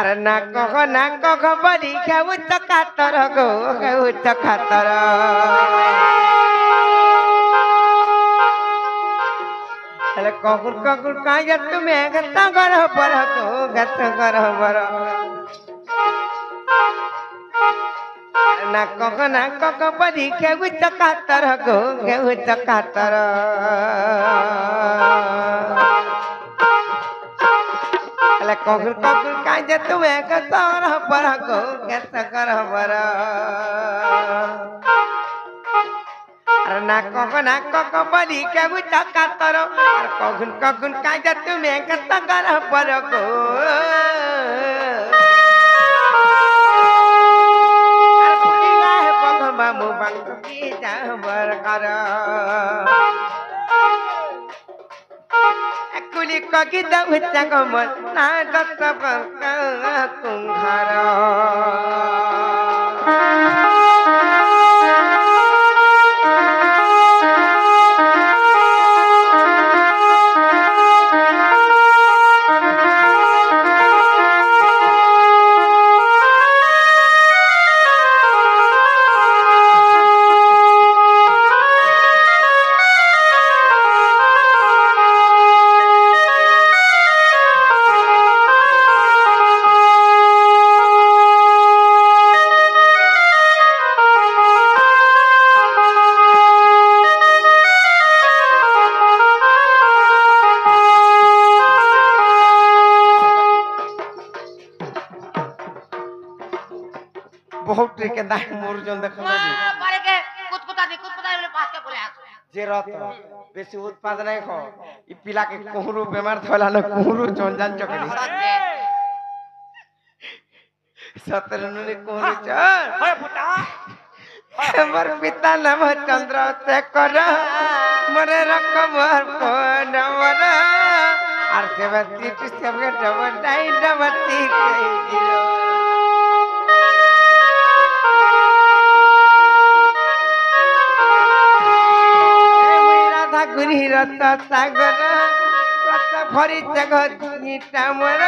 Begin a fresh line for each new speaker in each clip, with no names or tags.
अरे नाक बरी खेऊ तो कातर गो खेऊ तो कातर अरे ककुर काया तुम्हें गत्ता करो पर को गत्ता करो पर नाक बरी खेऊ तो कातर गो खेऊ तो कातर अरे ककुर काया तुम्हें गत्ता करो पर को गत्ता करो पर अरे नाक बरी खेऊ तो कातर अरे ककुर काया तुम्हें गत्ता करो पर को मामू बंग की जाबर कर कुली कगी दब चगमन ना दत्त बंग कुंघर बहुत के दाई मोर जन देखो
बारे के कुतकुता बोले पास के बोले
जे रत बेसी उत्पाद नहीं खो ई पिला के कोहरु बीमार थला न कोहरु चंजान चकड़ी सतरनु ने कोहरु च
हे पुता
हमर पिता नाम चंद्र शेखर मरे रकमर को नवर आर सेवती सेवके डबल डाई डबती के दिलो गुरी रत सागर रत भरी जगत मोर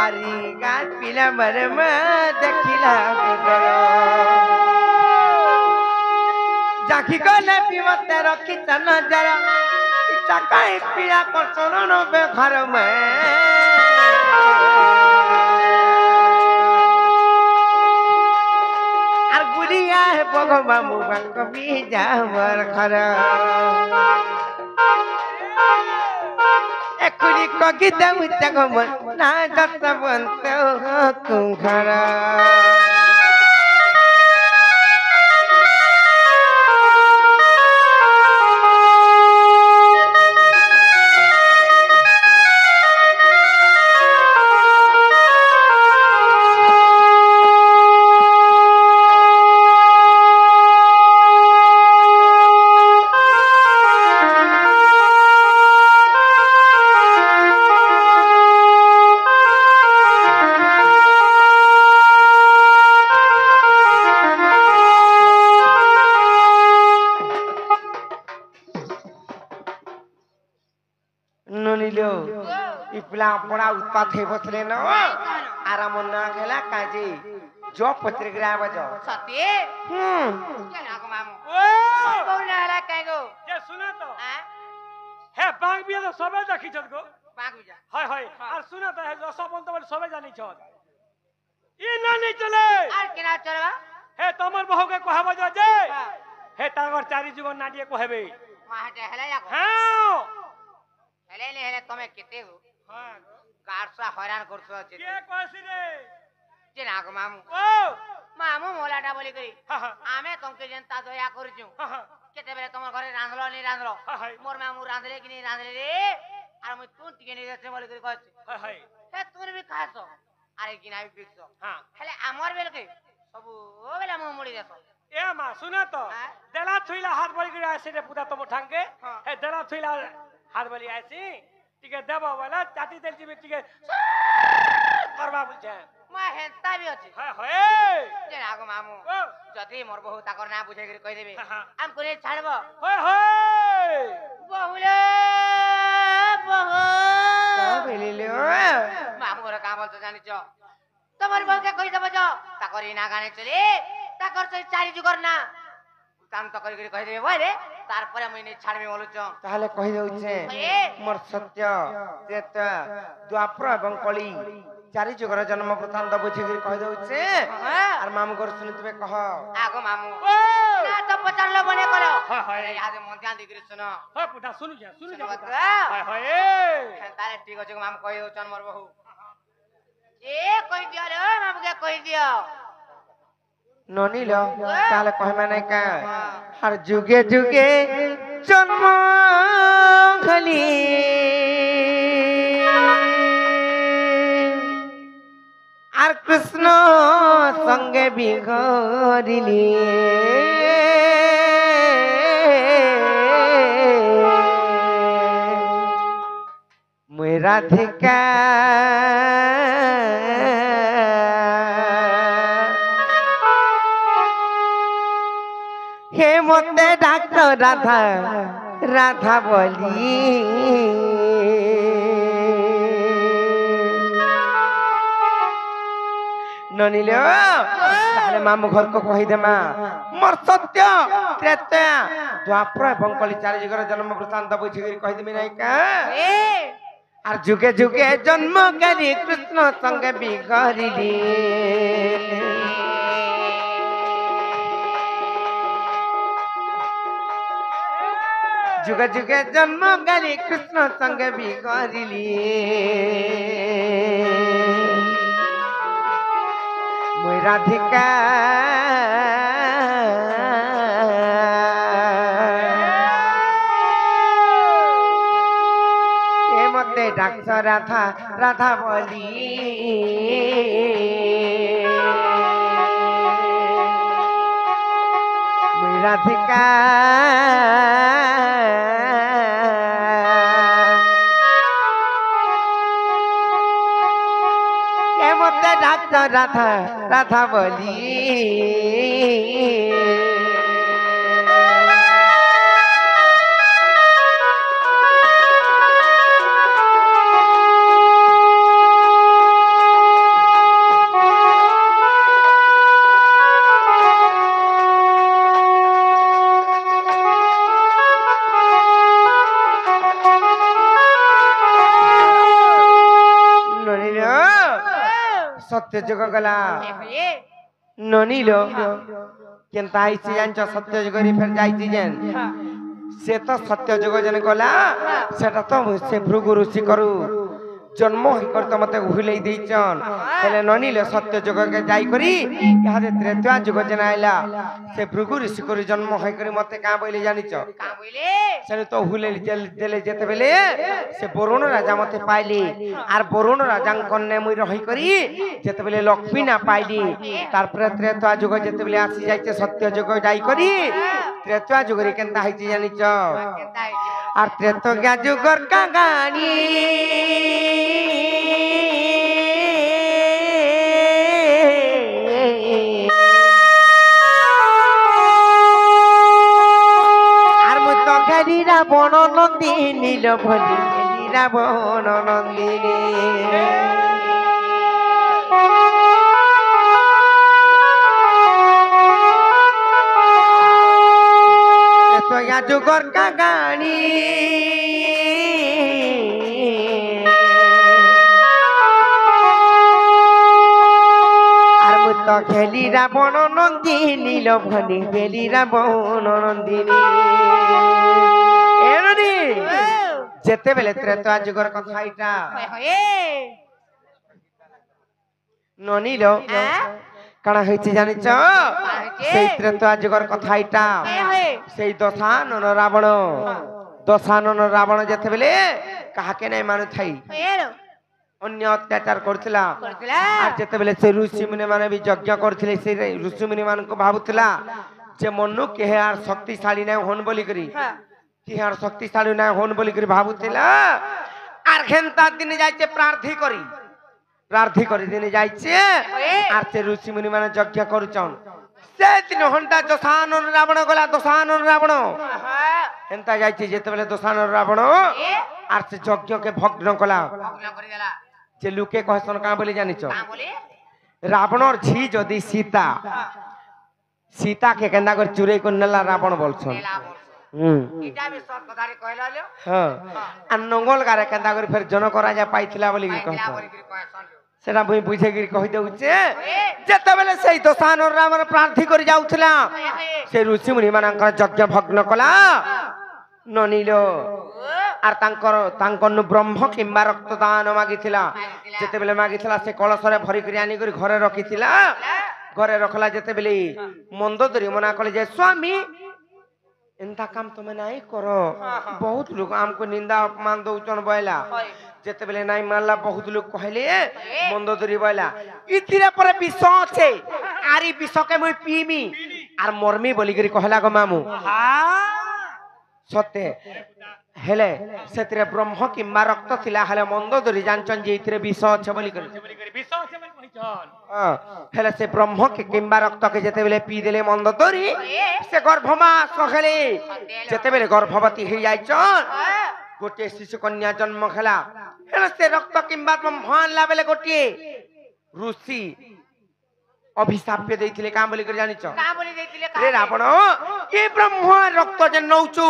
आरी गाछ पिला मरे में देखिला गुदर जाखी गले पिमते रखी चन जरा चकाई पिया कर सोनन बे घर में गुड़िया है बगमा मुबंग भी जावर खर एकुली कगी दउ जगमन ना दत्त बंत कुंखर बड़ा उत्पाद है बसले न आराम ना गेला काजे जो पत्रिका बजो
सत्य केना को मामू
ओ
बोलना हला कहो
जे सुना तो हे बांग बिया तो सबे देखि छत गो
बाग बिजा
हाय हाय और सुना तो हे रसबन तो सबे जानि छत ई ना नहीं चले
आर केना चलबा
हे तमर बहु के कहबो जे हे तागर चारि जुगन नाडिए कहबे
माहटे हला या
हां
हेले तमे केते हो
हां
गारसा हैरान करछो
के कहसी रे
जे ना को मामू
ओ
मामू मोलाटा बोली करी
हां हां
आमे तमके जनता दया करछु
हां हां
केते बेले तमर घरे रांधलो नहीं रांधलो
हाय
मोर मामू रांधले कि नहीं रांधले रे आर मैं तू टिके नहीं देसे बोली करी कहछ
हाय
हे तूने भी खासो अरे किना भी पिकसो
हां
हेले हमर बेल के सब ओ बेला मुंह मुड़ी देसो
ए मा सुना तो देला थुइला हाथ बली गई आसे रे पुता तम ठांगे हे देला थुइला हाथ बली आसी टिके देबो वाला चाटी देल जी टिके करबा बुझे
मैं हेंता भी अछि
हाय हाय
जे नागो मामू जदी मोर बहु ताकर ना बुझे करी कह देबे
हां
हम कोने छाड़बो
हाय हाय
बहुले बहु
মিলিলে
মামু ঘরে কাঁ বলছো জানিছ তোমার বউকে কই দেব যো তাকর ইনা গানে চলে তাকর সেই চারি যুগর না কাম তো করি কই দেবে বই রে তারপরে আমি নেই ছাড়বি বলুছ
তাহলে কহি দউছে মোর সত্য ত্রেতা দ্বাপর এবং কলি চারি যুগর জন্ম বৃত্তান্ত বুঝিকি কহি দউছে আর মামু ঘর শুনি তুমি কহ
আগো মামু না তো পচারলো মনে করো
হয় হয়
আদে মন ধ্যান দিগরি শুনো
হয় পুতা শুনি যা
কথা
হয় হয়
তাহলে ঠিক আছে মামু কই দউছন মোর বহু এ কই দিও রে মামুকে কই দিও
ননিল তাহলে কহবে নাই কা আর যুগে যুগে জন্ম খালি আর কৃষ্ণ সঙ্গে বিঘরিলি মুই রাধিকা হে মতে ডাক্তার রাধা রাধা বলি ননিল তাহলে মামু ঘরকে কহিদেমা মোর সত্য ত্রেতা দ্বাপর এবং কলি চারি যুগর জন্ম বৃত্তান্ত বুঝিকি কহিদেমি নাইকা আর যুগে যুগে জন্ম করি কৃষ্ণ সঙ্গে বিঘরিলি যুগে যুগে জন্ম করি কৃষ্ণ সঙ্গে বিঘরিলি মুই রাধিকা এ মতে ডাক্তার রাধা রাধা বলি মুই রাধিকা এ মতে ডাক্তার রাধা রাধা বলি সত্য যুগ গলা ননিল কেনতা আইছি জানছ সত্য যুগরি ফের যাইছি যেন সে তো সত্য যুগ যেন গলা সেটা তো সে ভৃগু ঋষি করু জন্ম হই কর তো মতে ভুলেই দেইছন হেলে ননিল সত্য যুগকে যাই করি ইহাদে ত্রেতা যুগ যেন আইলা সে ভৃগু ঋষি করি জন্ম হই করি মতে কা বইলে জানিছ
কা বইলে
সেটা তো ভুলে দেলে যেতে বেলে সে বরুণ রাজা মতে পাইলি আর বরুণ রাজাঙ্ কন্যা মুই রহি করি যেতে বেলে লক্ষ্মী না পাইলি তারপরে ত্রেতা যুগ যেতে বেলে আসি যাইছে সত্য যুগ যাই করি ত্রেতা যুগরি কেনতা হইছি জানিছ
কেনতা হইছে
আর ত্রেতা যুগর কাগানি আর মুই তো ঘেরি রাবণ নন্দিনী ভলি ঘেরি রাবণ নন্দিনী ত্রেতা যুগর কাগানি আর মুই তো খেলি রাবণ নন্দিনী ভলি খেলি রাবণ নন্দিনী এরনি যেতেবেলে ত্রেতা যুগর কথা এটা ননিল কাଣା হয়েছে জানিছ সেই ত্রেতা যুগর কথা এটা সেই দশানন রাবণ যেতেবেলে কাহাকে নাই মানু থাই অন্য অত্যাচার করছিলা আর যেতেবেলে সে ঋষি মুনি মানে বি যজ্ঞ করছিলে সেই ঋষি মুনি মানকু ভাবুଥିଲା যে মনু কেহে আর শক্তিশালী নাই হন বলি করি কেহে আর শক্তিশালী নাই হন বলি করি ভাবুଥିଲା আর ঘেন্তা দিনে যাইছে প্রার্থী করি দিনে যাইছে আর সে ঋষি মুনি মানে যজ্ঞ করুছন সেদিন হন্টা দশানন রাবণ গলা দশানন রাবণ হেন্তা যাইছে যেতেবেলে দশানন রাবণ আর সে যজ্ঞকে ভগ্ন কলা
ভগ্ন করে দেলা
যে লোকে কহসন কা বলি জানিছ
কা বলি
রাবণর ঝি যদি সীতা সীতাকে কেন্দা করে চুরি করে নেলা রাবণ বলছন
নেলা বলছ
হুম
এটা বি সত কথারে কইলা লো
হ্যাঁ আর নঙ্গল গারে কেন্দা করে ফের জন করা যা পাইছিলা বলি
পাইলা
কহসন
বলি করে কয় শুন
সেটা মুই বুঝে গিয়ে কহি দেউছে যেতেবেলে সেই দশানর রামর প্রার্থী করে যাউছিলা সে ঋষি মুনি মানଙ୍କର যজ্ঞ ভগ্ন কলা ননিল আর ତାଙ୍କର ବ୍ରହ୍ମ କିମ୍ବା ରକ୍ତଦାନ ମାଗିଥିଲା ଯେତେବେଳେ ମାଗିଥିଲା ସେ କଳସରେ ଭରି କରି ଆଣି କରି ଘରେ ରଖିଥିଲା ଘରେ ରଖଲା ଯେତେବେଳେ ମନ୍ଦୋଦରୀ ମନା କଲେ ଯେ ସ୍ୱାମୀ ଏନ୍ତା କାମ ତମେ ନାଇଁ କର ବହୁତ ଲୋକ ଆମକୁ ନିନ୍ଦା ଅପମାନ ଦଉଛନ ବଇଲା ଯେତେବେଳେ ନାଇଁ ମାନଲା ବହୁତ ଲୋକ କହିଲେ ମନ୍ଦୋଦରୀ ବଇଲା ଇଥିରେ ପରେ ବିଷ ଅଛି ଆରି ବିଷକେ ମୁଇ ପିଇମି আর মরমি বলি করে কহলা গো মামু সত্যি হেলে সেতিরে ব্রহ্ম কিংবা রক্ত ଥିଲା হেলে মন্দোদরি জানছন যে ইতিরে বিষ আছে বলি করে হেলে সে ব্রহ্ম কিংবা রক্তকে যেতেবেলে পি দেলে মন্দোদরি সে গর্ভমাস কহেলে যেতেবেলে গর্ভবতী হয়ে যাইছন গোটিয়ে শিশু কন্যা জন্ম খেলা হেলে সে রক্ত কিংবা ব্রহ্ম আনলা বেলে গোটিয়ে ঋষি অভিশাপ ଦେଇଥିଲେ কাম বলি করে জানিছ
কা বলি দেইতিলে
রে রাবণ এ ব্রহ্ম রক্ত যে নৌচু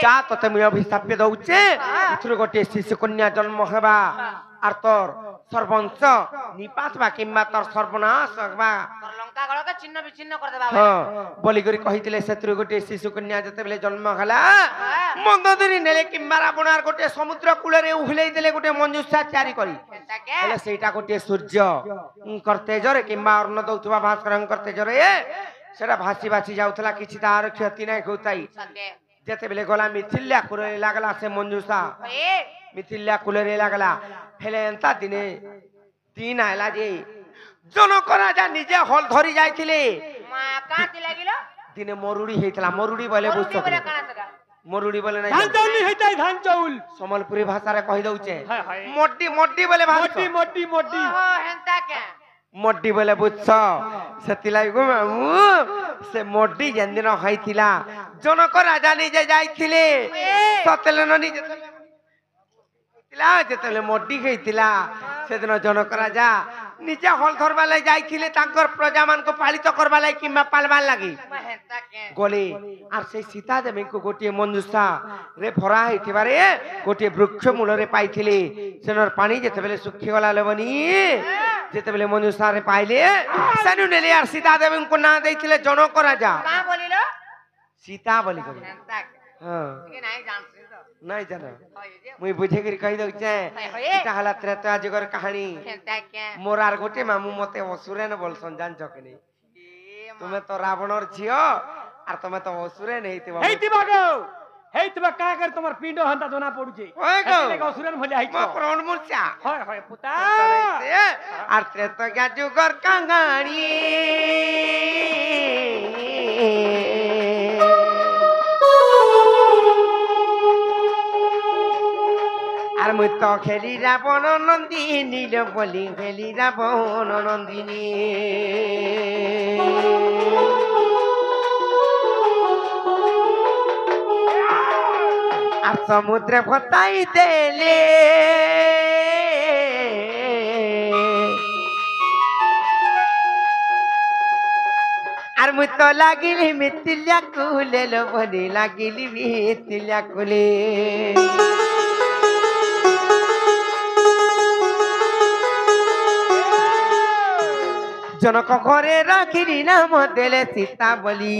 যা তোতে মুই অভিশাপ দউছে ইথুর গোটে শিশু কন্যা জন্ম হেবা আর তোর সর্বংশ নিপাতবা কিংবা তোর সর্বনাশ হবা
তোর লঙ্কা গড়কে ছিন্ন বিচ্ছিন্ন করে দেবা
হ্যাঁ বলি করে কহিଥିଲେ সেতুর গোটে শিশু কন্যা যেতেবেলে জন্ম হেলা মন্দোদরি নেলে কিংবা রাবণ আর গোটে সমুদ্র কূଳରେ উহলেই দেলে গোটে মঞ্জুষা চারি করি
এটাকে
হেলে সেইটা গোটে সূর্য তেজরে কিংবা অন্ন দଉଥିବା ଭାସ୍କରଙ୍କର ତେଜରେ ସେଟା ଭାସି ଭାସି ଯାଉଥିଲା କିଛି ତାର କ୍ଷତି ନାହିଁ ହଉଥାଇ
সত্যি
ଯେତେବେଳେ ଗଲା ମିଥିଲ୍ୟା କୂଳରେ ଲାଗଲା ସେ ମଞ୍ଜୁଷା
এ
ମିଥିଲ୍ୟା କୂଳରେ ଲାଗଲା ହେଲେ ଏନ୍ତା ଦିନେ ଦିନ ହେଲା ଯେ ଜନକ ରାଜା ନିଜେ ହଲ ଧରି ଯାଇଥିଲେ
মা কাতি লাগিলো
ଦିନେ ମରୁଡି ହେଇଥିଲା ମରୁଡି ବୋଲେ ବୁଝଛ
মরুতি বলে কানা সকা
ମରୁଡି ବୋଲେ
ধান
ନାହିଁ
চাউল ହେଇଥାଏ ধান চাউল
ସମ୍ବଲପୁରୀ ଭାଷାରେ କହି ଦଉଛେ
হায় হায়
ମୋଟି ମୋଟି ବୋଲେ
মোটি
ଭାଷା
মোটি মোটি
ওহো হেনতা কে
মোড্ডি বলে বুঝছ সেতিলাই গো মামু সে মোড্ডি যেদিন হইছিলা জনক রাজা নিজে যাইছিলে সতেলে নিজে যেতেলে মোড্ডি হইছিলা সেদিন জনক রাজা নিজে হল ধরবা লাগি যাইছিলে তাঙ্কর প্রজা মানকো পালিত করবা লাগি কিংবা পালবার লাগি
হেনতা কে
গলে আর সেই সীতা দেবীকে গোটিয়ে মঞ্জুষা রে ভরা হইতিবারে গোটিয়ে বৃক্ষ মূলরে পাইছিলে সেনর পানি যেতেবেলে শুখি গলা লবনি যেতেবেলে মঞ্জুষা রে পাইলে সেনু নেলে আর সীতা দেবীকে না দেইছিলে জনক রাজা
কা বলিলো
সীতা বলি করে
হেনতা কে
হ্যাঁ
কি নাই জানছিস তো
নাই জানা
হয় যে
মুই বুঝে করে কই দউছে এটা হলা ত্রেতা যুগর কাহিনী
হেনতা কে
মোর আর গোটে মামু মতে অসুরেন বলছন জানছ কি নাই
এ
তুমি তো রাবণর ঝিও আর তুমি তো অসুরেন হইতিবা
ହେଇଥିବା গো ହେଇଥିବା କା କରି ତମର ପିଣ୍ଡ ହନ୍ତା ଜଣା ପଡୁଛି
ওই গো
ଅସୁରନ ଭଳିଆ ହେଇଛ
মো প্রাণ মূর্ছা
হয় হয় পুতা
আর ত্রেতা যুগর কাঙ্গাণী আর মুই তো খেলি রাবণ নন্দিনী বলি খেলি রাবণ নন্দিনী আর সমুদ্রে ভতাই দেলে আর মুই তো লাগিলি মিথিল্যা কুলে বলি লাগিলি মিথিল্যা কুলে জনক ঘরে রাখিলি নাম দেলে সীতা বলি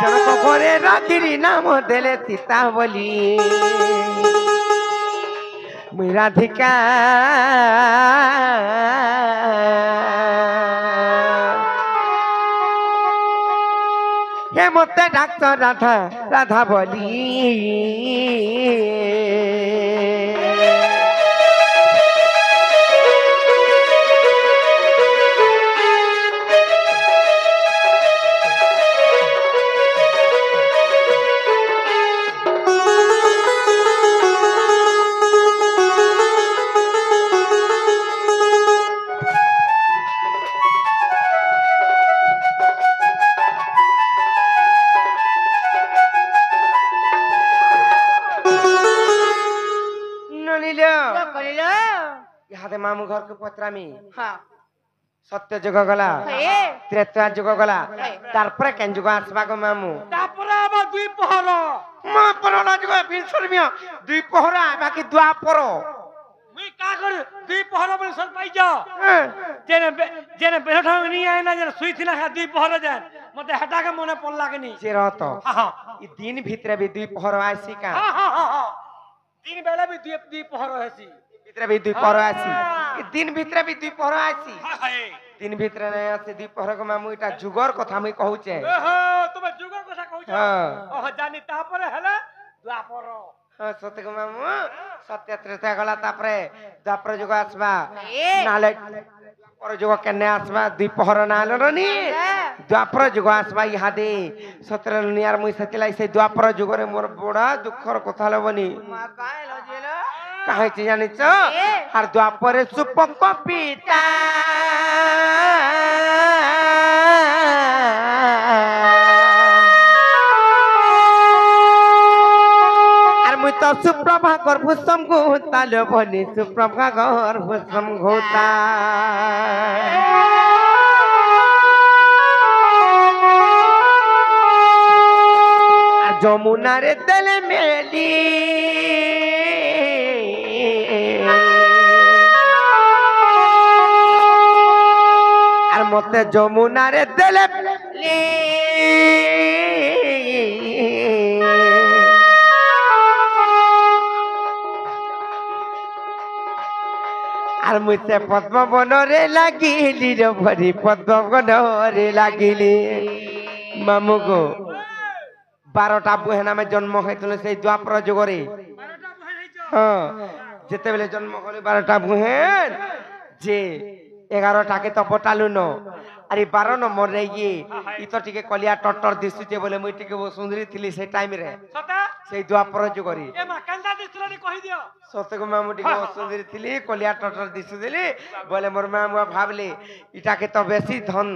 জনক ঘরে রাখিলি নাম দেলে সীতা বলি মুই রাধিকা হে মতে ডাক্তার রাধা রাধা বলি ননিল
করিল
ইহাদে মামু ঘরকে পত্রামি
হ্যাঁ
সত্য যুগ গলা ত্রেতা যুগ গলা তারপরে কেন যুগ আসবা গো মামু
তারপরে আবার দুই পহর
মা পরলা যুগ বিনসরমিয়া দুই পহরা বাকি দ্বাপর
মুই কা করে দুই পহর বলে সর পাই যা জেনে জেনে বেঠা নি আই না জেনে সুই থিনা খা দুই পহর দেন মতে হেটাকে মনে পড় লাগেনি
চেরত
হ্যাঁ
ই দিন ভিতরে বি দুই পহর আইছি কা
হ্যাঁ দিন বেলা বি দুই পহর হয়েছি
ভিতরে বি দুই পহর আইছি ই দিন ভিতরে বি দুই পহর আইছি
হায়
দিন ভিতরে নাই আছে দুই পহর গো মামু এটা যুগর কথা আমি কহুছে
ওহো তুমি যুগর কথা কইছ
হ্যাঁ
ওহ জানি তারপরে হলা দ্বাপর
হ্যাঁ সত্য গো মামু সত্য ত্রেতা গলা তারপরে দ্বাপর যুগ আসবা নালে পর যুগ কেনে আসবা দুই পহর না আলো নি দ্বাপর যুগ আসবা ইহাদে সত্র নিয়ার মুই সেতিলাই সেই দ্বাপর যুগরে মোর বড়া দুঃখর কথা লবনি
মা কাই লজিল
কাহিছে জানিছ আর দ্বাপরে সুপক পিতা আর মুই তো সুপ্রভা কর ভূষম ঘোতা লবনি সুপ্রভা কর ভূষম ঘোতা আর যমুনারে তেলে মেলি আর মতে যমুনারে তেলে মেলি আর মুতে পদ্মবনরে লাগিলি রে ভরি পদ্মবনরে লাগিলি মামু গো 12টা বুহে নামে জন্ম হয়েছিল সেই দ্বাপর যুগরে হ্যাঁ যেতেবেলে জন্ম হলে 12টা বুহেন যে 11টাকে তো পটালু ন আর 12 নম্বরে গিয়ে ই তো টিকে কলিয়া টটর দিশুছে বলে মুই টিকে সুন্দরী থিলি সেই টাইম রে
সতা
সেই দ্বাপর যুগরে
এ মা কান্দা দিছলনি কই দিও
সত্যকে মামু টিকে সুন্দরী থিলি কলিয়া টটর দিশু দিলি বলে মোর মামু ভাবলি ইটাকে তো বেশি ধন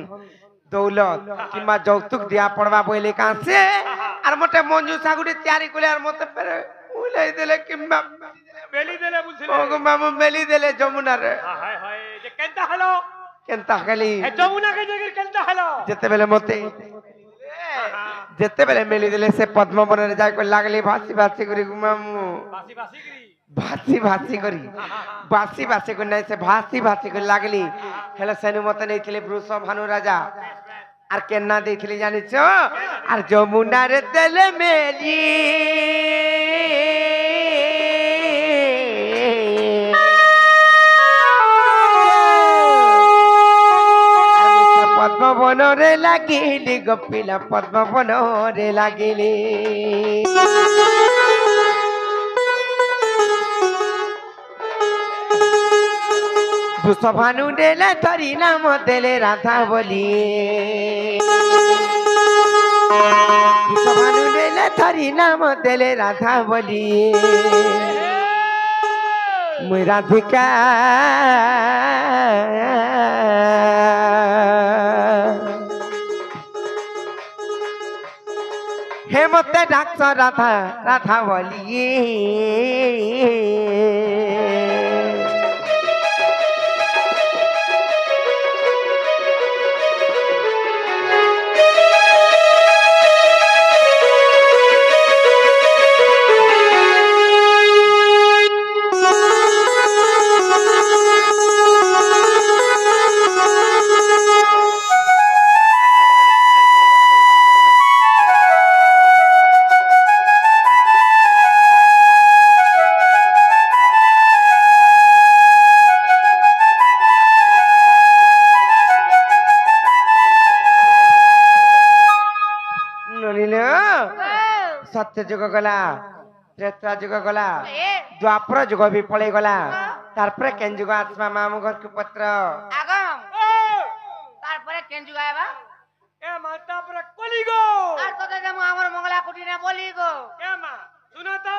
দৌলত কিংবা যৌতুক দিয়া পড়বা বইলে কাছে আর মতে মঞ্জু সাগুড়ি তৈরি করে আর মতে ফেরে উলাই দিলে কিংবা
বেলি দেলে বুঝছিলে
ওগো মামু মেলি দিলে যমুনারে
হায় হায় যে কেনতা হলো
কেনতা খালি
এ যমুনা কে জগির কেনতা হলো
যেতেবেলে মতে যেতেবেলে মেলি দিলে সে পদ্মবনের যাই করে লাগলি ভাসি ভাসি করি গো মামু
বাসি বাসি গরি
ভাসি ভাসি করি বাসি ভাসি করে নাই সে ভাসি ভাসি করে লাগলি হেলে সেনু মতে নেইছিলে বৃষ ভানু রাজা আর কেন্না দেখলি জানিছ আর যমুনার তেলে মেলি পদ্মবনরে লাগিলি গপিলা পদ্মবনরে লাগিলি ভানু দেলে ধরি নাম দেলে রাধা বলি ভানু দেলে ধরি নাম দেলে রাধা বলি মুই রাধিকা হে মতে ডাকছ রাধা রাধা বলি सत्य जुग गला त्रेता जुग गला द्वापर जुग भी पड़े गला तारपरे केन जुग आत्मा मामू घर के पत्र
আগম তারপরে কেন যুগাইবা
এ মা তারপরে কলিগো
আর তোতে যে আমার মঙ্গলা কুটিনে বলি গো
এ মা শুনো তো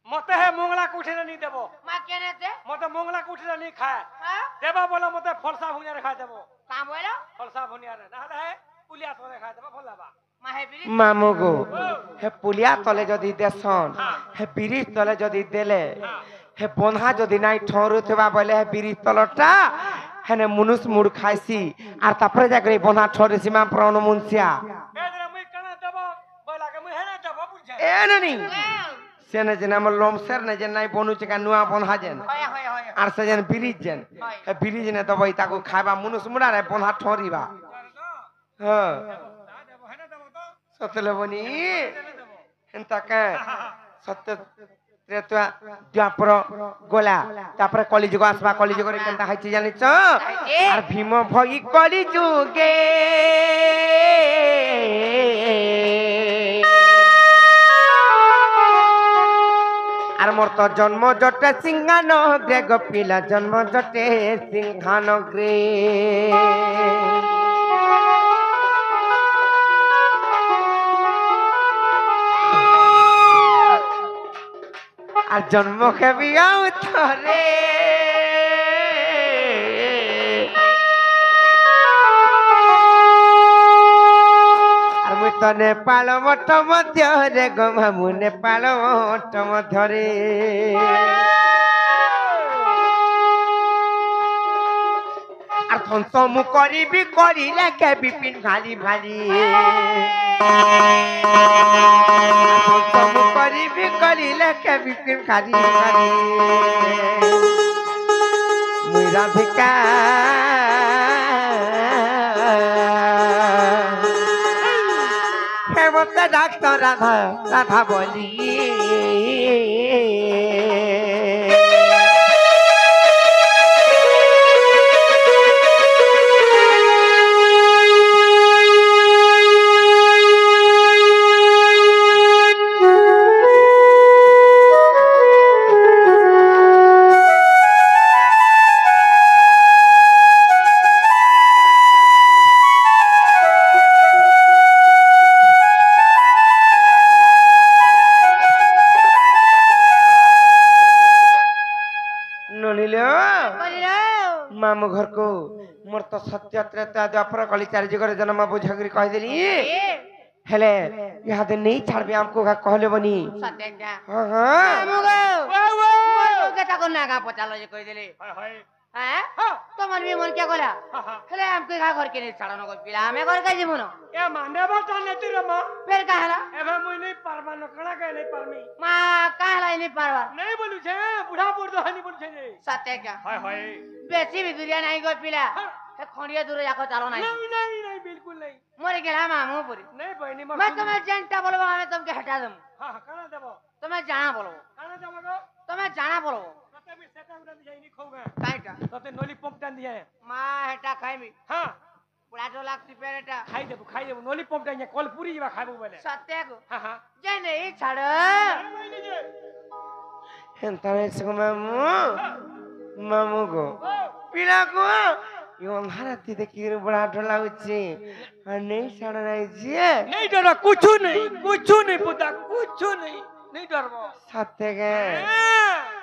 মতে হে মঙ্গলা কুঠিরে নি দেব
মা কেনেতে
মতে মঙ্গলা কুঠিরে নি খায়
হ্যাঁ
দেব বলে মতে ফলসা ভুনিয়ারে খাই দেব
কাম হইলো
ফলসা ভুনিয়ারে না হলে হে পুলিয়া তোরে খাই দেব ফলাবা
মাহে বিরি
मामू गो हे पुलिया तले जदि देसन हे ब्रिज तले जदि देले হে বন্ধা যদি নাই ঠোর থবা বলে হে বিরি তলটা হেনে মুনুষ মুড় খাইছি আর তারপরে যা করে বন্ধা ঠোরে সীমা প্রাণ মুনসিয়া
এদরে মুই কানা দেব বলাকে মুই হেনা দেব বুঝছে
এ ননি সেনে যেন আমার লমসের না যে নাই বনুছে কা নুয়া বন্ধা যেন
হয় হয় হয়
আর সে যেন বিরিজ যেন হে বিরিজ নে দবাই তাকু খাইবা মুনুষ মুড়া রে বন্ধা ঠরিবা হ্যাঁ
হেনা দেব তো
সতলে বনি হেনতা কে সত্য ত্রেতা দ্বাপর গোলা তারপরে কলিযুগ আসবা কলিযুগরে কেনতা হাইছে জানিছ আর ভীম ভই কলিযুগে আর মোর তো জন্ম জটে সিংহান গ্রে গোপিলা জন্ম জটে সিংহান গ্রে আর জন্ম খেবিয়াও থরে আর মুই তো নেপাল মঠ মধ্যরে গো মামু নেপাল মঠ মধ্যরে আর ধ্বংস মু করিবি করিলে কে বিপিন ভালি ভালি ধ্বংস মু করিবি করিলে কে বিপিন ভালি ভালি মুই রাধিকা হেমন্ত ডাক্তার রাধা রাধা বলি मामू घर को मोर तो सत्य त्रेता द्वापर कली चारि जगरे जन्म बुझगरी कह देली हेले यहाँ दे नहीं छाड़बे हमको का कहले बनी
सत्य क्या
हां हां
मोर के ताको नागा पचालो जे कह देले
हाय
हैं তোমার বি মন কে কলা হেলে আমকে ঘা ঘর কে নে ছাড়ানো গো পিলা আমি ঘর কাই জীবন
এ মানে বাটা নেতি রে মা
ফের কাহলা
এবে মুই নাই পারবা ন কণা কে নাই পারমি
মা কাহলা নি পারবা
নাই বলু छे বুড়া বুড় হানি বলু छे রে
সত্য क्या
हाय हाय
বেশি বিদুরিয়া নাই গো পিলা হে খড়িয়া দূরে যাকো চালো নাই
नहीं नहीं नहीं बिल्कुल नहीं
মরে গেলাম আমু পুরি
नहीं बहनी
मैं तुम्हें जनता बोलबो আমি তোমাকে हटा दूं
हां कणा देबो
तुम्हें जाना बोलबो
कणा देबो गो
तुम्हें जाना बोलबो
तते भी सेटा उड़ा दिया नहीं खाऊंगा
काईटा
तते नली पंप टान दिया
মা হেটা খাইমি
हां
পুরা তো লাগতি পেরেটা
खाई देबो नली पंप टान कल पूरी जीवा खाबो बोले
সত্য গো
हां हां
যে নেই ছাড়
हेंता से मामू मामू को पिला को यो भारत देखि बड़ा ढोला उची और नहीं छाड़ नहीं जे
नहीं डरा कुछ नहीं पुता कुछ नहीं डरबो
सत्य के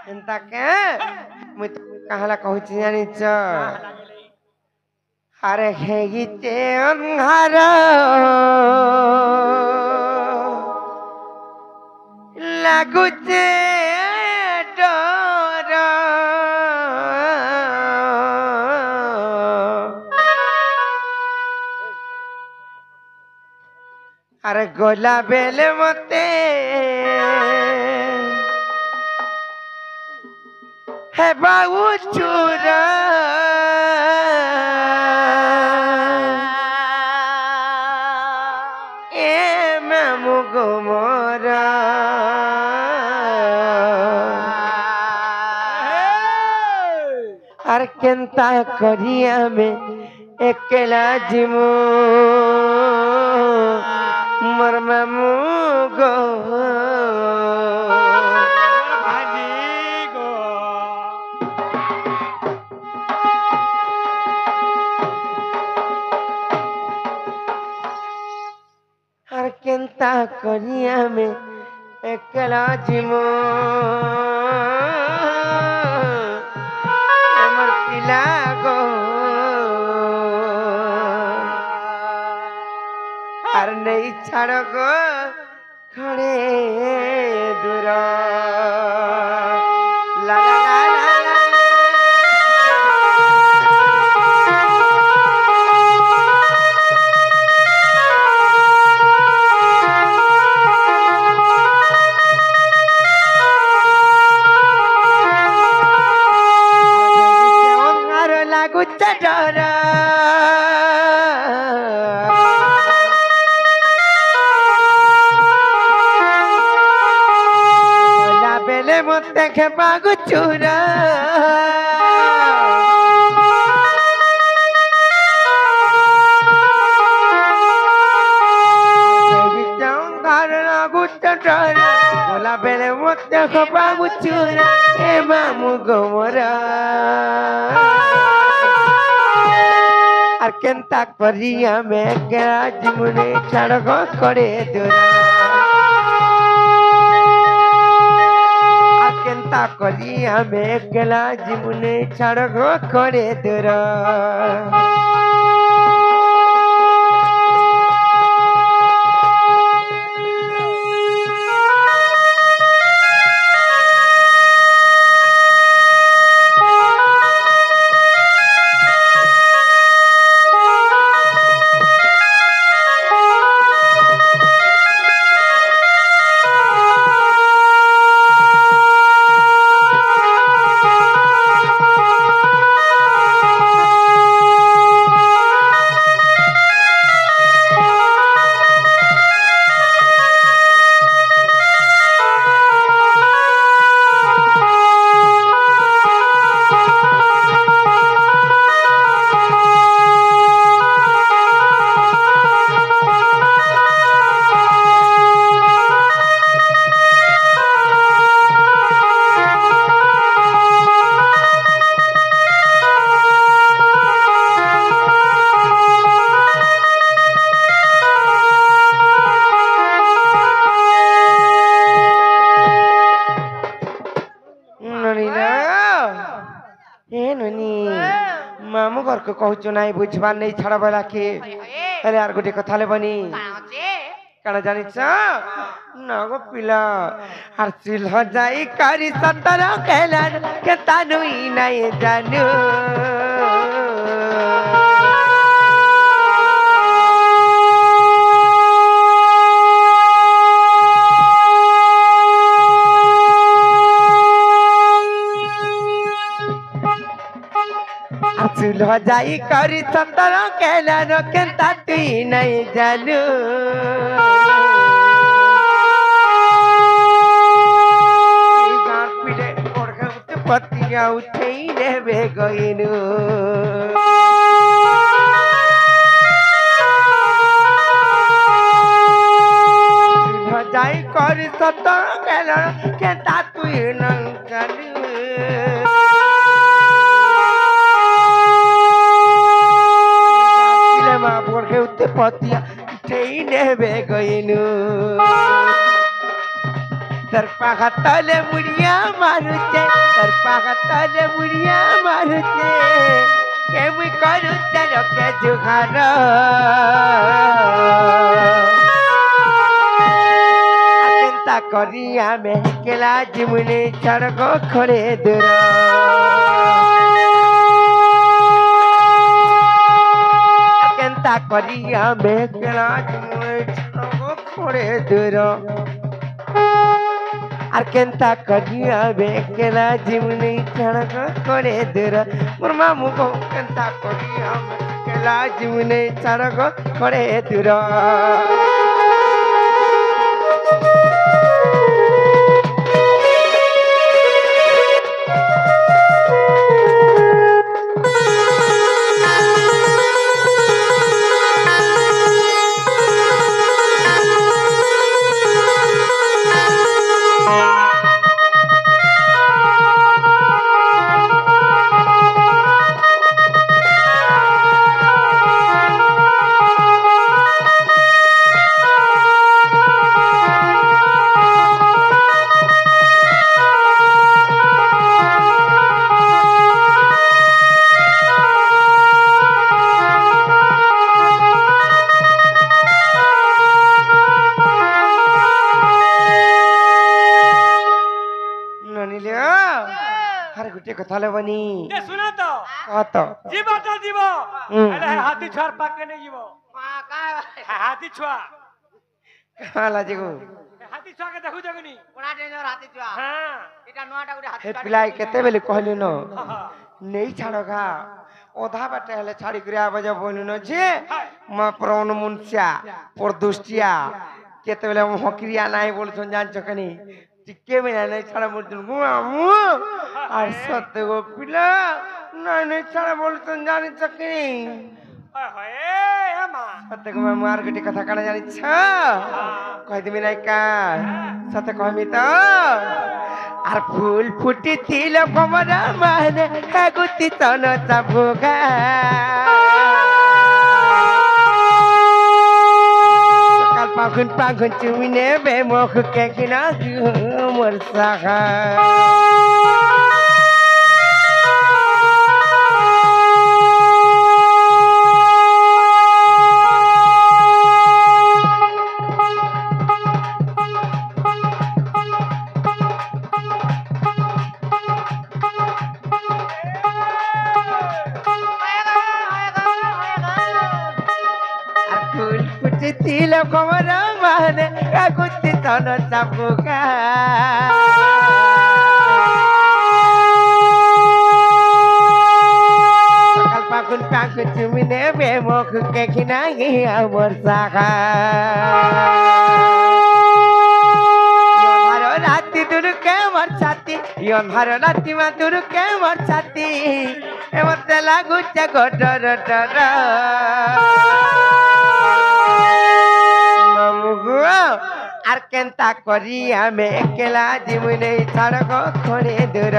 हेंता के मुई कहला कहूची जानी छ अरे हेगिते अंधार लागुचे डर अरे गोला बेले मते है बाबू चूरा ए मामू गो मोरा अरे केंता करिया में एकला जिमू मोर मामू गो
भाजी गो
हर केंता करिया में एकला जिमो हमर पिला गो हर नहीं छाड़ गो खड़े दूर ला ଲାଗୁଛ ଡର ଗଲା ବେଲେ ମତେ ଖେବାକୁ ଚୁରା গলা বেলে মতে খেপাকু চুরা এ মামু গোমরা আর কেনতা করি আমি জীবনে ছাড়ক করে দূরা আর কেনতা করি আমি গেলা জীবনে ছাড়ক করে দূরা मामू घर को कहु ना बुझबार नहीं छाड़ा बेला के अरे यार गोटे कथा लेबनी कण जानी न गो पिला आर सिलह जाई करी सतर कहला के तानुई नहीं जानू चूल्हा जाई करी सतर कहला केता तुई नहीं जानू पतिया उठे देवे गईनु चूल्हा जाई करी सतर कहला केता तुई नहीं जानू पतिया नेबे गईनु तरपा तले मुड़िया मारुचे तरपा तले मुड़िया मारुचे के मुई करू चलो के जुगार चिंता करिया में केला जीवने सड़क खड़े दूर करिया मेघला खोड़े दूर और केंता करिया मेघला जीवनी सड़क खोड़े दूर मोर मामू को केंता करिया मेघला जीवनी सड़क खोड़े दूर कथा लेबनी
ए सुना तो
कत
जीव तो जीव अरे हाथी छुआर पाके नहीं जीव
का
हाथी छुआ
কালা যে গো
হাতি ছুয়াকে দেখু জগনি
কোনা ডেঞ্জর হাতি চুয়া
হ্যাঁ
এটা নয়টা করে হাতি
হে
কাটি
পিলাই কেତେବେଳେ କହିଲୁ ନ
হা, হা।
ନେଇ ଛାଡ଼ ଘା ଅଧା ବାଟେ ହେଲେ ଛାଡ଼ିକରି ଆବାଜ ବୋଲୁ ନ ଯେ ମା ପ୍ରଣ ମୁନସିଆ ପରଦୁଷ୍ଟିଆ କେତେବେଳେ ହକିରିଆ ନାହିଁ ବୋଲୁଛନ୍ ଜାଣିଛ କେନି ଟିକେ ବି ନାଇଁ ଛାଡ଼ ବୋଲୁଛନ୍ ମୁଁ আর সত্যি গো পিলা নাই নাই ছাড়া বলুছন জানিছ কেনি
ওই হয় মা
সত্যি গো ମୁଁ আর ଗୋଟେ କଥା କାଣା ଜାଣିଛ କହିଦେବି ନାଇଁ କା ସତେ କହିବି ତ আর ফুল ফুটিছিল কমর মানে কাগুতি তন চাবুগা সকাল পাখুন পাখুন চুমি নেবে মুখ কে কিনা মোর সাহা ফুটিছিল কমর মানে কাগুতি তন চাবুগা সকাল পাখুন পাখুন চুমি নেবে মুখ কে কিনা গিয়া মোর সাহা রাতি দুর্কে মোর ছাতি ভার রাতি মা দুর্কে মোর ছাতি মতে লাগুছে গটর টর আর কেনতা করি আমি একলা জীবনে ছাড়ক খড়ে দূর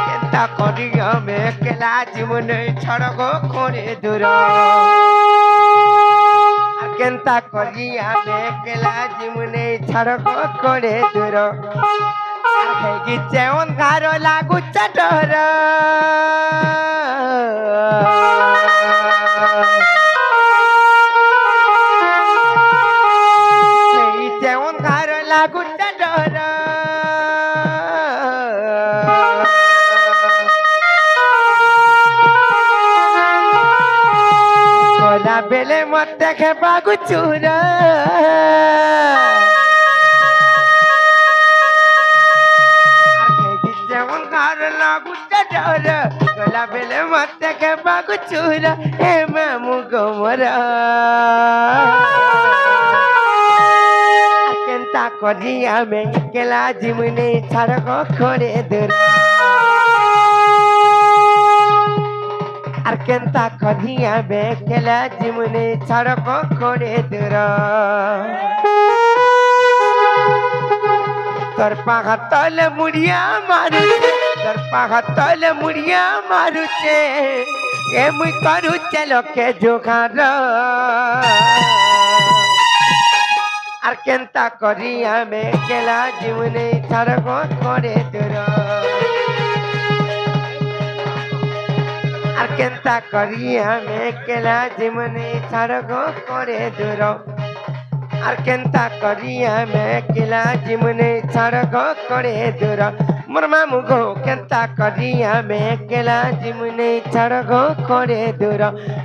কেনতা করি আমি একলা জীবনে ছাড়ক খড়ে দূর কেনতা করি আমি একলা জীবনে ছাড়ক খড়ে দূর গিছে অন্ধার লাগুছে ডর অন্ধার লাগুছে ডর গলা বেলে মতে খেপাকু চুর অন্ধার লাগুছে ডর গলা বেলে মতে খেপাকু চুর হে মামু গোমর কেনতা করি আমি একলা জীবনে ছাড়ক খড়ে দূর আর কেনতা করি আমি একলা জীবনে ছাড়ক খড়ে দূর তোর পাখা তলে মুড়িয়া মারুছে তোর পাখা তলে মুড়িয়া মারুছে এমনি করুছে লোকে জোগাড় আর কেনতা করি আমি একলা জীবনে ছাড়ক খড়ে দূর আর কেনতা করি আমি একলা জীবনে ছাড়ক খড়ে দূর আর কেনতা করি আমি একলা জীবনে ছাড়ক খড়ে দূর মোর মামু গো কেনতা করি আমি একলা জীবনে ছাড়ক খড়ে দূর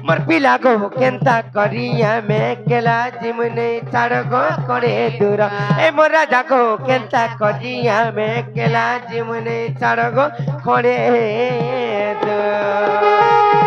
মোর পিলা গো কেনতা করি আমি একলা জীবনে ছাড়ক খড়ে দূর এ মোর রাজা গো কেনতা করি আমি একলা জীবনে ছাড়ক খড়ে দূর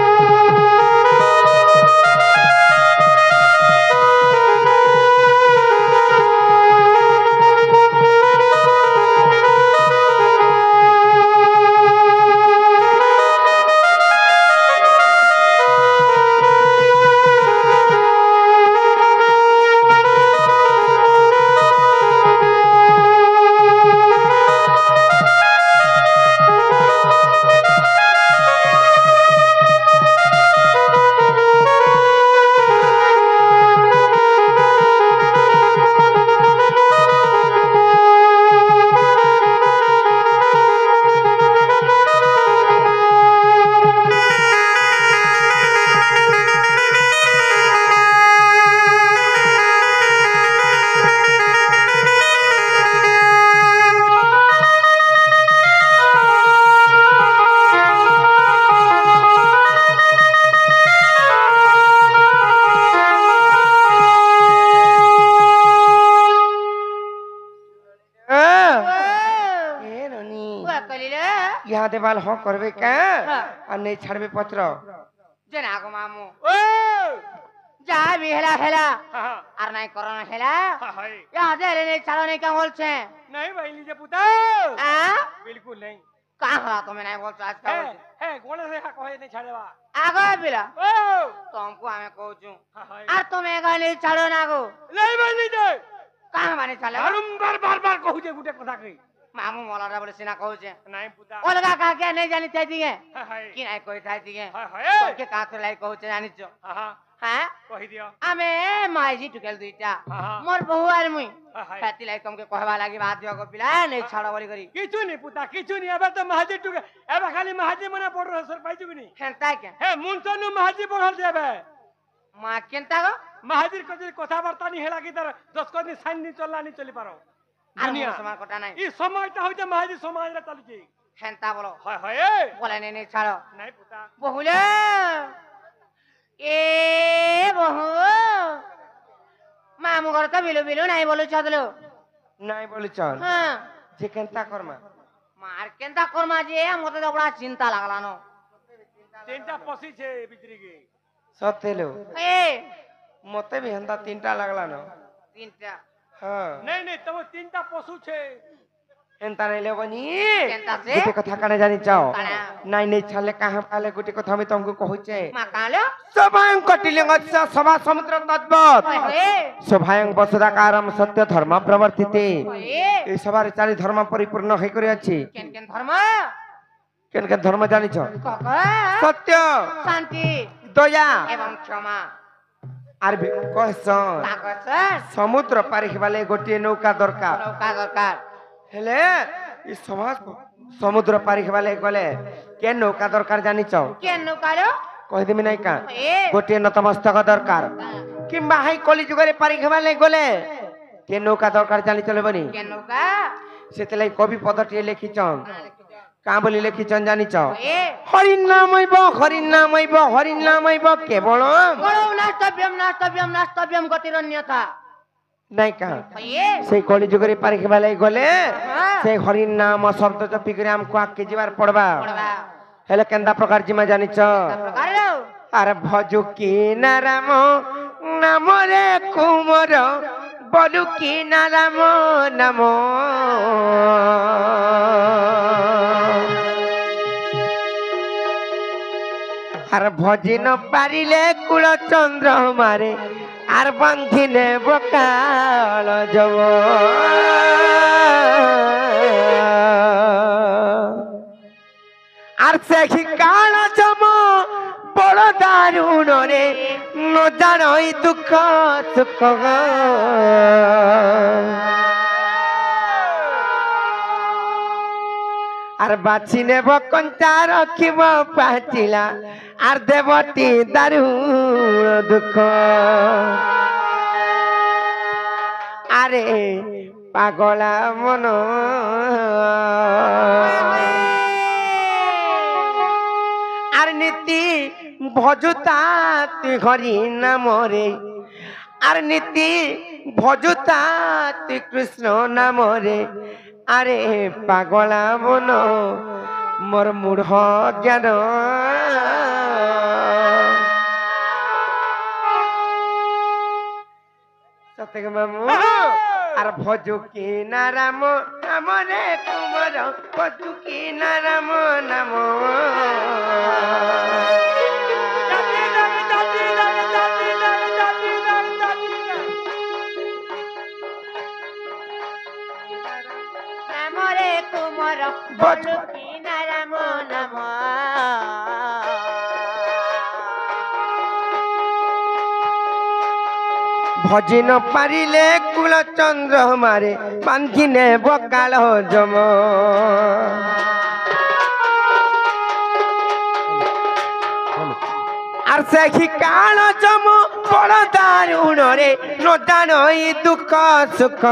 ए ननी
কলিলে
यहाँ देवाल हाँ करबे का और नहीं छाड़बे पत्र
জেনা গো মামু
ও
যা বি হেলা হেলা
হ্যাঁ
আর নাই করোনা হেলা
হ্যাঁ
यहाँ दे रे ছাড়ো নাই কেমন বলছে
नहीं भाई लीजिए पुता बिल्कुल नहीं
কাঁ হলা তুমি নাই বলছো আজকে
है है गोले से कहे नहीं छाड़ेवा
আগো বিলা
ओ
तुमको আমি কইছু
हां
আর তুমি গালি ছাড়ো না গো
नहीं भाई लीजिए
কাঁ মানে ছাড়লে
बार कहू जे गुटे कथा कही
মামু মলাটা বলে সিনা কইছে
नहीं पुता
অলগা কাকে নাই জানি তাই দিগে
हां
কি নাই কই তাই দিগে
हां
কে কাকে লাই কইছে জানিছো
हां
হ্যাঁ
कहि दियो
আমি মাইজি টুকেল দুইটা
हां
মোর বহু আর মুই
हां
সাথী লাই তোমাকে কহবা লাগি বাদ দিও গো পিলা নেই ছাড়ো বলি করি
किछु नहीं पुता किछु नहीं एबे तो महाजी टुके एबे खाली महाजी मने पड़ रहा सर पाइछु कि नहीं
হেনতা কে
हे मुनसनु महाजी पढ़ल देबे
মা কেনতা গো
महाजीर को जे कथाबार्ता नहीं हेला कि तर 10 दिन साइन नहीं चलला नहीं चली पारो
আর
दुनिया
মোর সমান কথা নাই
ई समाजটা হইছে महाजी समाज रे चली जी
হেনতা বলো
हाय हाय
বলে নেই ছাড়ো
नहीं पुता
বহুলে এ বহু মামু ঘর তো বিলু বিলু নাই বলু চদলো
नहीं बोले चल
হ্যাঁ
जे केनता करमा
মার কেনতা করমা যে মতে তো বড় চিন্তা লাগলানো
तीनटा पसी छे बिजरी के
सतेलो
এ
मते भी हंदा तीनटा लागला न
তিনটা
हाँ
नहीं नहीं तब तीनटा पशु छे
एंता नहीं ले बनी
কেনতা সে
गुटे कथा काने जानी चाओ
काना?
नहीं नहीं छाले कहां पाले गुटे कथा में तुमको कहूचे
মা কালো
सभायं कटिलिंगस्य सभा समुद्र तद्वत
ওই হয়ে
सभायं वसुदाकारम सत्य धर्म प्रवर्तिते
ওই
ए सभार चारि धर्म परिपूर्ण होई करे अछि
কেন কেন ধর্ম
केन केन धर्म जानी छ
কাকা
सत्य
শান্তি
दया
এবং ক্ষমা
आर कहसन
কাগজ
समुद्र पारि वाले गोटे नौका दरकार
নৌকা দরকার
हेले ई समाज समुद्र पारि वाले गले के नौका दरकार जानी छ
কেন নৌকালো
कह देमी नहीं का
এ
गोटे नतमस्तक दरकार किंबा हाई कली जुगरे पारि वाले गले के नौका दरकार जानी चले बनी
কেন নৌকা
सेतलाई कवि पदटी लिखिछन का बोली लिखिछन जानी छ
এ
हरिण नाम आइब केवल
গরৌ নাস্তব্যম গতিরন্যতা
नहीं कहा
এ
से कली जुगरे पारि वाले गले
হ্যাঁ
से हरिण नाम शब्द जपी करे हमको आके जीवार पड़बा
পড়বা
हेले केंदा प्रकार जिमा जानी छ
প্রকারলো
अरे भजु की नाराम नाम रे कुमर बलु की नाराम नाम আর ভজিন পারিলে কুল চন্দ্র মারে আর বান্ধিনে বকাল যাব আর সেই কাল জম বড় দারুণ রে ন জানই দুঃখ সুখ আর বাছি নেব কঞ্চা রখিব পাচিলা আর দেবটি দারুণ দুঃখ আরে পাগলা মন আর নীতি ভজুতা তুই হরি নামরে আর নীতি ভজুতা তুই কৃষ্ণ নামরে আরে পাগলা মন মোর মূঢ় জ্ঞান সত্যি মামু আর ভজু কি নারাম নাম রে কুমর ভজু কি নারাম নাম
নামরে তুমর বলু কি নারাম নাম
ভজি ন পারিলে কুল চন্দ্র মারে বান্ধিনে বকাল জম আর সেই কাল জম বড় দারুণ রে ন জানই দুঃখ সুখ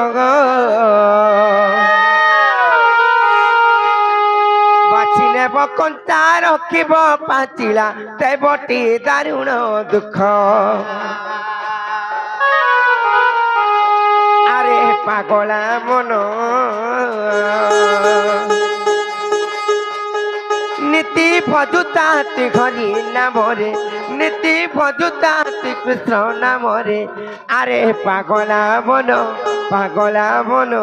বাছি নেব কঞ্চা রখিব পাচিলা দেবটি দারুণ দুঃখ আরে পাগলা মন নীতি ভজুতাতি হরি নামরে নীতি ভজুতাতি কৃষ্ণ নামরে আরে পাগলা বন পাগলা বন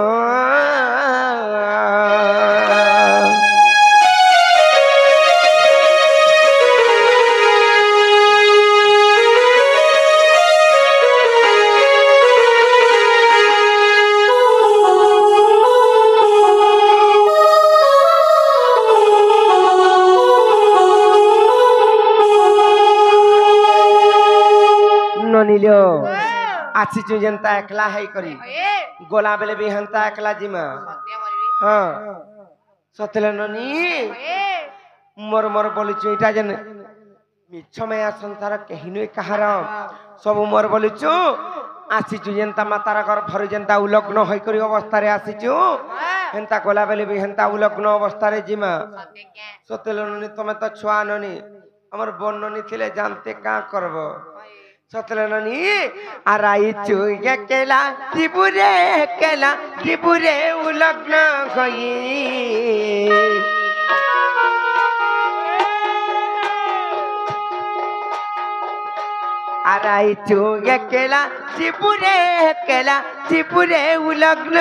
ননিল ଆସିଛୁ ଯେନ୍ତା ଏକଲା ହେଇ କରି ଗଲା ବେଲେ ବି ହେନ୍ତା ଏକଲା ଯିମା ହଁ ସତେଲେ ନନି ମୋର ମୋର ବୋଲୁଛୁ ଏଇଟା ଯେନ୍ ମିଛ ମାୟା ସଂସାର କେହି ନୁହେଁ କାହାର ସବୁ ମୋର ବୋଲୁଛୁ ଆସିଛୁ ଯେନ୍ତା ମାତାର ଗର୍ଭରୁ ଯେନ୍ତା ଉଲଗ୍ନ ହୋଇକରି ଅବସ୍ଥାରେ ଆସିଛୁ ହେନ୍ତା ଗଲା ବେଲେ ବି ହେନ୍ତା ଉଲଗ୍ନ ଅବସ୍ଥାରେ ଯିମା ସତେଲେ ନନି ତମେ ତ ଛୁଆ ନନି ଆମର ବନ ନନି ଥିଲେ ଜାନତେ କାଁ କରବ ସତେଲେ ନନି ଆରାଇଛୁ ଏକେଲା ତ୍ରିପୁରେ ଉଲଗ୍ନ ହୋଇ আরাইছো একেলা ত্রিপুরে উলগ্ন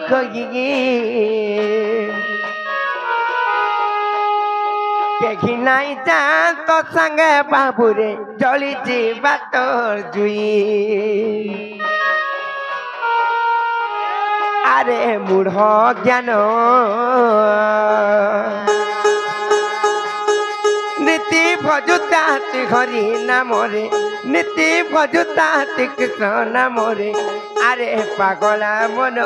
হই কেহি নাই যান তো সঙ্গে বাবুরে জলিছি বাতর জুই আরে মূঢ় জ্ঞান নীতি ভজুতাতি হরি নামরে নীতি ভজুতাতি কৃষ্ণ নামরে আরে পাগলা মন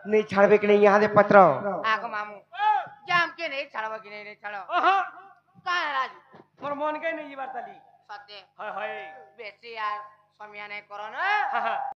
नहीं छाड़बे कि नहीं यहाँ दे पत्र
आगो मामू जाम के नहीं छाड़बो कि नहीं छाड़ो का राजू
मोर मन के नहीं बात ताली
सत्य
हाय हाय
बेसी यार समिया नहीं करो ना